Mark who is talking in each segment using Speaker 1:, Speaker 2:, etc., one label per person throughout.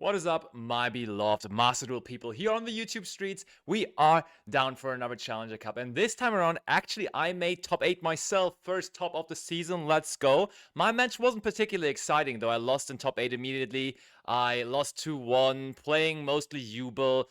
Speaker 1: What is up, my beloved Master Duel people? Here on the YouTube streets, we are down for another Challenger Cup. And this time around, actually, I made top 8 myself. First top of the season, let's go. My match wasn't particularly exciting, though. I lost in top 8 immediately. I lost 2-1, playing mostly Jubel.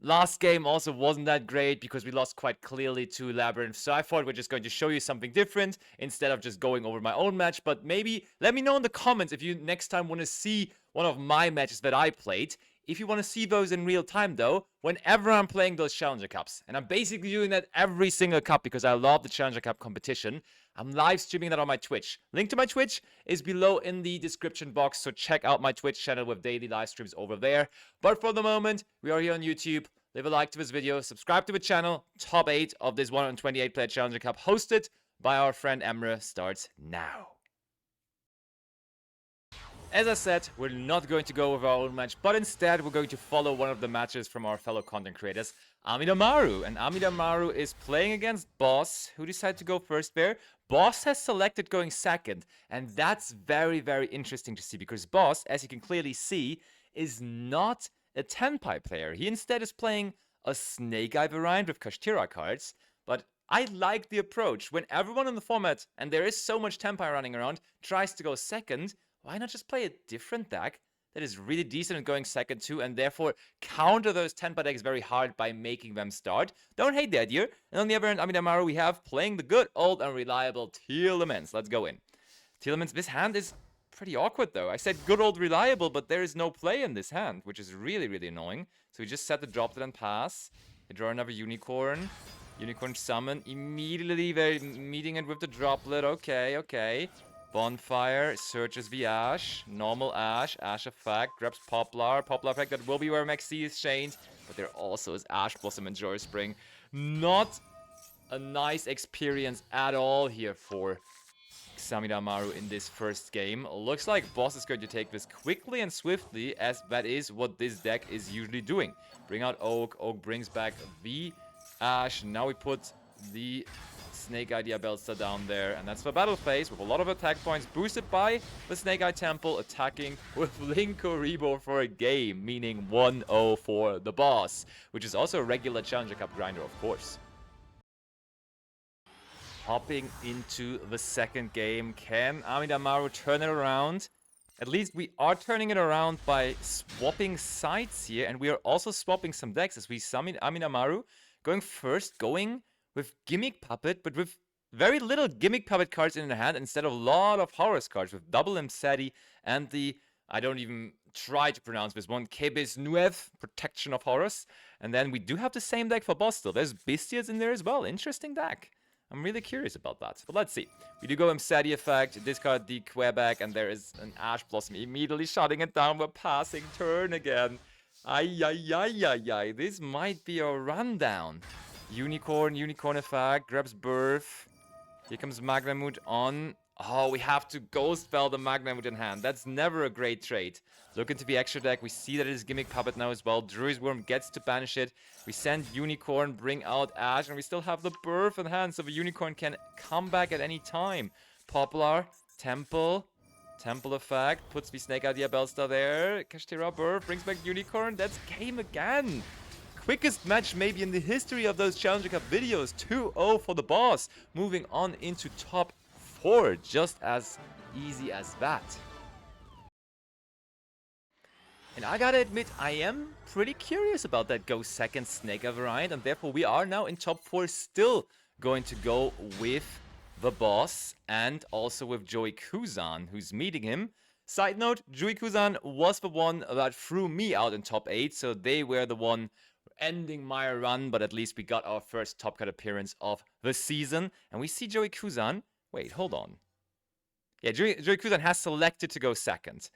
Speaker 1: Last game also wasn't that great because we lost quite clearly to Labyrinth. So I thought we're just going to show you something different instead of just going over my own match. But maybe let me know in the comments if you next time want to see one of my matches that I played. If you want to see those in real time though, whenever I'm playing those Challenger Cups. And I'm basically doing that every single cup because I love the Challenger Cup competition. I'm live streaming that on my Twitch. Link to my Twitch is below in the description box, so check out my Twitch channel with daily live streams over there. But for the moment, we are here on YouTube. Leave a like to this video, subscribe to the channel. Top 8 of this 128 player Challenger Cup hosted by our friend Emre starts now. As I said, we're not going to go over our own match, but instead we're going to follow one of the matches from our fellow content creators, Amidamaru. And Amidamaru is playing against Boss, who decided to go first there. Boss has selected going second, and that's very, very interesting to see, because Boss, as you can clearly see, is not a Tenpai player. He instead is playing a Snake Eye variant with Kashtira cards, but I like the approach. When everyone in the format, and there is so much Tenpai running around, tries to go second, why not just play a different deck that is really decent at going second too, and therefore counter those Tenpai decks very hard by making them start? Don't hate the idea. And on the other hand, Amidamaru, we have playing the good, old, and reliable Telements. Let's go in. Telements, this hand is pretty awkward though. I said good, old, reliable, but there is no play in this hand, which is really, really annoying. So we just set the drop and pass. We draw another Unicorn. Unicorn summon. Immediately they're meeting it with the droplet. Okay. Bonfire, searches the Ash, normal Ash, Ash effect, grabs Poplar effect, that will be where Maxi is chained, but there also is Ash Blossom and Joy Spring. Not a nice experience at all here for Amidamaru in this first game. Looks like Boss is going to take this quickly and swiftly, as that is what this deck is usually doing. Bring out Oak, Oak brings back the Ash, now we put the Snake Eye Diabellstar down there, and that's the battle phase with a lot of attack points boosted by the Snake Eye Temple, attacking with Linko Rebo for a game, meaning 1-0 for the boss, which is also a regular Challenger Cup grinder, of course. Hopping into the second game, can Amidamaru turn it around? At least we are turning it around by swapping sides here, and we are also swapping some decks as we summon Amidamaru going first, going with Gimmick Puppet, but with very little Gimmick Puppet cards in the hand instead of a lot of Horus cards with double Imseti and the, I don't even try to pronounce this one, Kebis Nuev, Protection of Horus. And then we do have the same deck for boss still. There's Bestias in there as well. Interesting deck. I'm really curious about that. But let's see. We do go Imseti effect, discard the Quebec, and there is an Ash Blossom immediately shutting it down. We're passing turn again. Ay. This might be a rundown. Unicorn effect, grabs Birth. Here comes Magnamut on. Oh, we have to Ghost Spell the Magnamut in hand. That's never a great trade. Look into the extra deck. We see that it is Gimmick Puppet now as well. Druid's Worm gets to banish it. We send Unicorn, bring out Ash, and we still have the Birth in hand, so the Unicorn can come back at any time. Poplar, Temple effect, puts the Snake Eye Diabellstar there. Kashtira Birth brings back Unicorn. That's game again. Quickest match maybe in the history of those Challenger Cup videos. 2-0 for the boss. Moving on into top 4. Just as easy as that. And I gotta admit, I am pretty curious about that go second Snake Eye variant. And therefore we are now in top 4, still going to go with the boss. And also with Joey Kuzan, who's meeting him. Side note, Joey Kuzan was the one that threw me out in top 8. So they were the one ending my run, but at least we got our first top cut appearance of the season. And we see Joey Kuzan. Wait, hold on. Yeah, Joey Kuzan has selected to go second.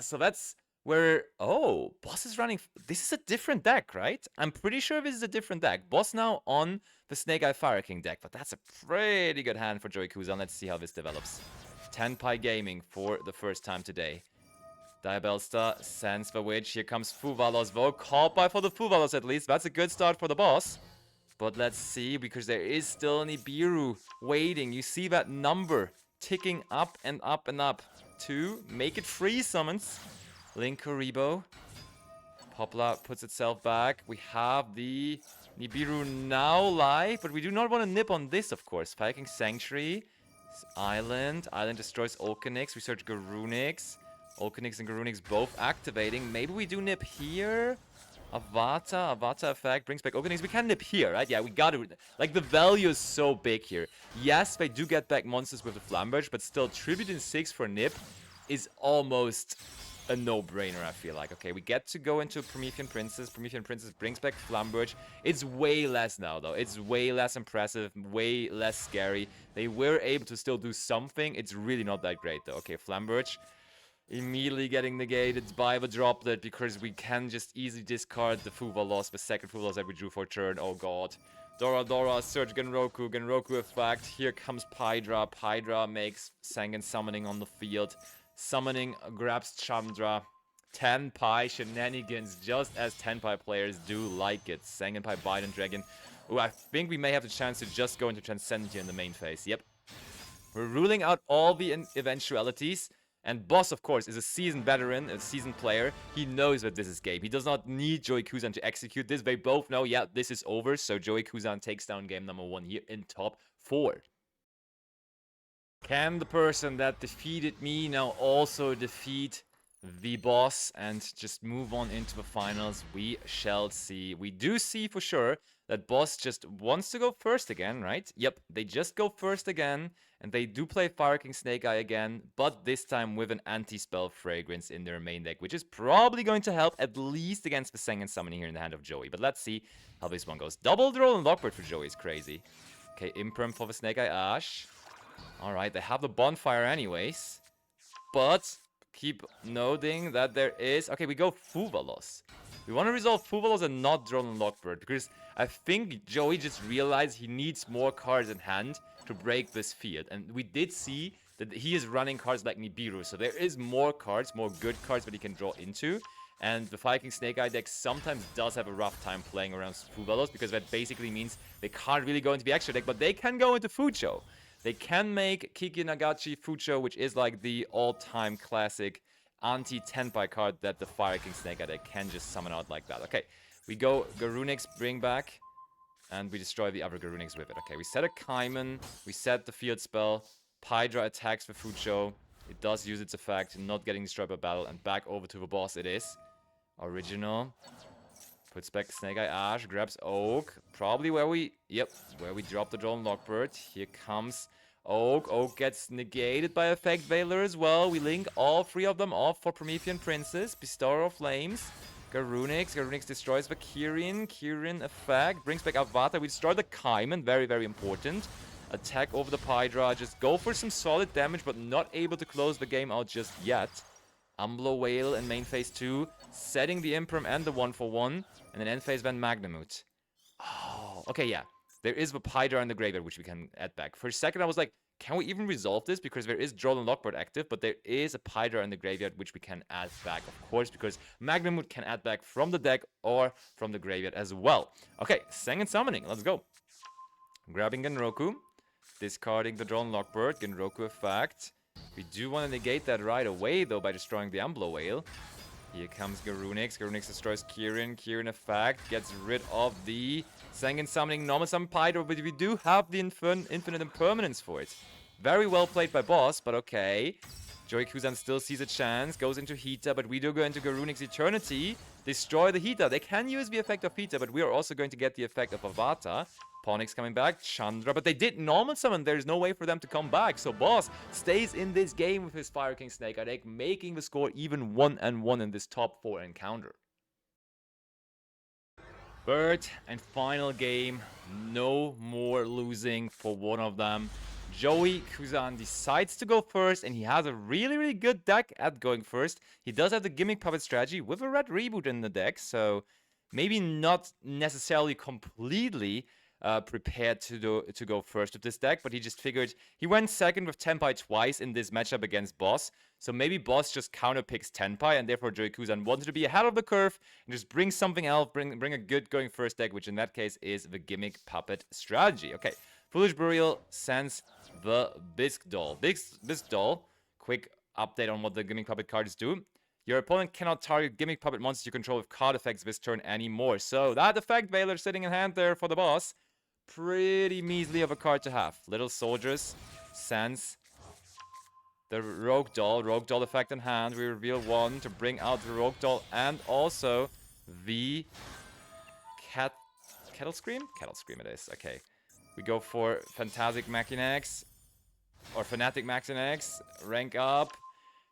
Speaker 1: So that's where... Oh, Boss is running... This is a different deck, right? I'm pretty sure this is a different deck. Boss now on the Snake Eye Fire King deck, but that's a pretty good hand for Joey Kuzan. Let's see how this develops. Tenpai Gaming for the first time today. Diabellstar sends the Witch. Here comes Fuvalos Vogue. Called by for the Fuvalos at least. That's a good start for the boss. But let's see, because there is still Nibiru waiting. You see that number ticking up and up and up to make it 3 summons. Link Kuribo. Popla puts itself back. We have the Nibiru now live, but we do not want to nip on this, of course. Viking Sanctuary. Island. Island destroys Olkanix. We search Garunix. Olkanix and Garunix both activating. Maybe we do nip here. Avata effect brings back Olkanix. We can nip here, right? Yeah, we got it. Like, the value is so big here. Yes, they do get back monsters with the Flamberge, but still, Tribute in 6 for nip is almost a no-brainer, I feel like. Okay, we get to go into Promethean Princess. Promethean Princess brings back Flamberge. It's way less now, though. It's way less impressive, way less scary. They were able to still do something. It's really not that great, though. Okay, Flamberge immediately getting negated by the Droplet because we can just easily discard the Fuva loss, the second Fuva loss that we drew for turn. Oh, God. Dora, search Genroku. Genroku effect. Here comes Pydra. Pydra makes Sangan summoning on the field. Summoning grabs Chandra. Tenpai shenanigans, just as Tenpai players do like it. Sangenpai, Biden Dragon. Ooh, I think we may have the chance to just go into Transcendent here in the main phase. Yep. We're ruling out all the eventualities. And Boss, of course, is a seasoned veteran, a seasoned player. He knows that this is game. He does not need Joey Kuzan to execute this. They both know, yeah, this is over. So Joey Kuzan takes down game number 1 here in top 4. Can the person that defeated me now also defeat the boss and just move on into the finals? We shall see. We do see for sure that boss just wants to go first again, right? Yep, they just go first again, and they do play Fire King Snake Eye again, but this time with an anti-spell Fragrance in their main deck, which is probably going to help at least against the Sengen summoning here in the hand of Joey. But let's see how this one goes. Double Droll and Lockbird for Joey is crazy. Okay, Imperm for the Snake Eye Ash. Alright, they have the bonfire anyways. But keep noting that there is... Okay, we go Fuvalos. We want to resolve Fuvalos and not Drone and Lockbird, because I think Joey just realized he needs more cards in hand to break this field. And we did see that he is running cards like Nibiru, so there is more cards, more good cards that he can draw into. And the Viking Snake Eye deck sometimes does have a rough time playing around Fuvalos, because that basically means they can't really go into the extra deck, but they can go into Fucho. They can make Kiki Nagachi Fucho, which is like the all-time classic anti-Tenpai card that the Fire King Snake Eye deck can just summon out like that. Okay, we go Garunix, bring back, and we destroy the other Garunix with it. Okay, we set a Kaiman, we set the field spell, Pydra attacks the Fucho, it does use its effect, not getting destroyed by battle, and back over to the boss it is. Original. Puts back Snake Eye Ash, grabs Oak. Probably where we drop the Drone Lockbird. Here comes Oak. Oak gets negated by Effect Veiler as well. We link all 3 of them off for Promethean Princess. Bestower of Flames. Garunix. Garunix destroys the Kirin. Kirin effect. Brings back Avata. We destroy the Kaiman. Very, very important. Attack over the Pydra. Just go for some solid damage, but not able to close the game out just yet. Umblo Whale in main phase 2. Setting the Imperm and the 1-for-1. And then end phase Van Magnamut. Oh, okay, yeah. There is the Pydra in the graveyard, which we can add back. For a second, I was like, can we even resolve this? Because there is Droll and Lockbird active, but there is a Pydra in the graveyard, which we can add back, of course, because Magnamut can add back from the deck or from the graveyard as well. Okay, Sangen Summoning, let's go. Grabbing Genroku, discarding the Droll and Lockbird, Genroku effect. We do want to negate that right away, though, by destroying the Umblo Whale. Here comes Garunix. Garunix destroys Kirin. Kirin effect gets rid of the Sangen summoning normal summon Pydra, but we do have the infinite impermanence for it. Very well played by boss, but okay. Joey Kuzan still sees a chance, goes into Hita, but we do go into Garunix Eternity, destroy the Hita. They can use the effect of Hita, but we are also going to get the effect of Avata. Ponix coming back, Chandra, but they did normal summon. There's no way for them to come back. So boss stays in this game with his Fire King Snake Eye deck, making the score even 1-1 in this top 4 encounter. Third and final game, no more losing for one of them. Joey Kuzan decides to go first, and he has a really, really good deck at going first. He does have the Gimmick Puppet strategy with a red reboot in the deck, so maybe not necessarily completely prepared to go first with this deck, but he just figured he went second with Tenpai twice in this matchup against Boss, so maybe Boss just counterpicks Tenpai, and therefore Joey Kuzan wanted to be ahead of the curve and just bring something else, bring a good going first deck, which in that case is the Gimmick Puppet strategy. Okay, Foolish Burial sends the Bisque Doll. Bisque Doll, quick update on what the Gimmick Puppet cards do. Your opponent cannot target gimmick puppet monsters you control with card effects this turn anymore. So that effect Veiler sitting in hand there for the boss. Pretty measly of a card to have. Little soldiers, Sense, the Rogue Doll effect in hand. We reveal one to bring out the Rogue Doll and also the Kettle Scream? Kettle Scream it is, okay. We go for Fantastic Machinax, or Fanatic Machinax, rank up,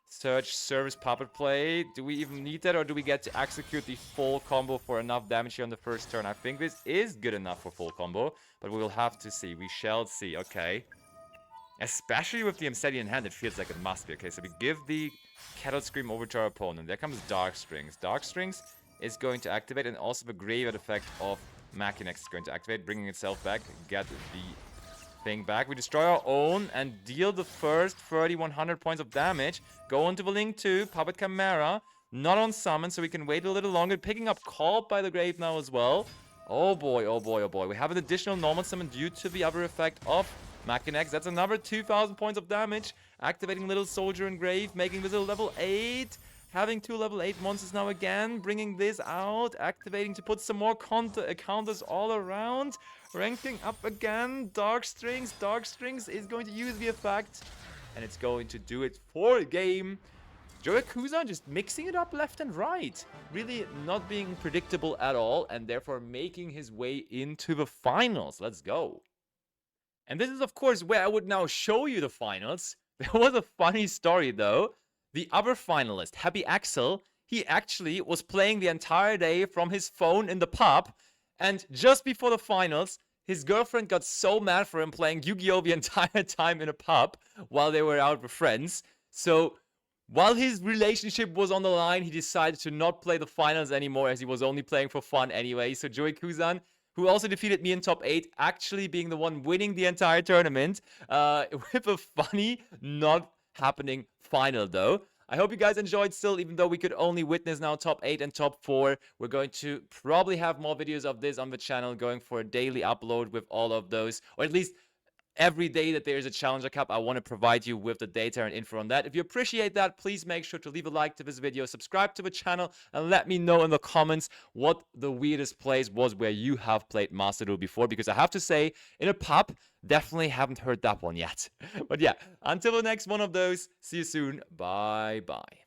Speaker 1: search Service Puppet Play. Do we even need that, or do we get to execute the full combo for enough damage here on the first turn? I think this is good enough for full combo, but we will have to see. We shall see, okay. Especially with the Amseti in hand, it feels like it must be. Okay, so we give the Kettle Scream over to our opponent. There comes Dark Strings. Dark Strings is going to activate, and also the Graveyard effect of Machinax is going to activate, bringing itself back, get the thing back. We destroy our own and deal the first 3,100 points of damage. Go on to the Link 2, Puppet Chimera, not on summon, so we can wait a little longer. Picking up Called by the Grave now as well. Oh boy, oh boy, oh boy. We have an additional normal summon due to the other effect of Machinax. That's another 2,000 points of damage. Activating Little Soldier and Grave, making this a level 8. Having 2 level 8 monsters now again, bringing this out, activating to put some more counters all around, ranking up again, Dark Strings is going to use the effect, and it's going to do it for a game. Joyakuza just mixing it up left and right, really not being predictable at all, and therefore making his way into the finals. Let's go. And this is, of course, where I would now show you the finals. There was a funny story, though. The other finalist, Happy Axel, he actually was playing the entire day from his phone in the pub. And just before the finals, his girlfriend got so mad for him playing Yu-Gi-Oh! The entire time in a pub while they were out with friends. So while his relationship was on the line, he decided to not play the finals anymore, as he was only playing for fun anyway. So Joey Kuzan, who also defeated me in top 8, actually being the one winning the entire tournament, with a funny, not happening final though. I hope you guys enjoyed still, even though we could only witness now top 8 and top 4. We're going to probably have more videos of this on the channel, going for a daily upload with all of those, or at least every day that there is a Challenger Cup, I want to provide you with the data and info on that. If you appreciate that, please make sure to leave a like to this video, subscribe to the channel, and let me know in the comments what the weirdest place was where you have played Master Duel before, because I have to say, in a pub, definitely haven't heard that one yet. But yeah, until the next one of those, see you soon. Bye-bye.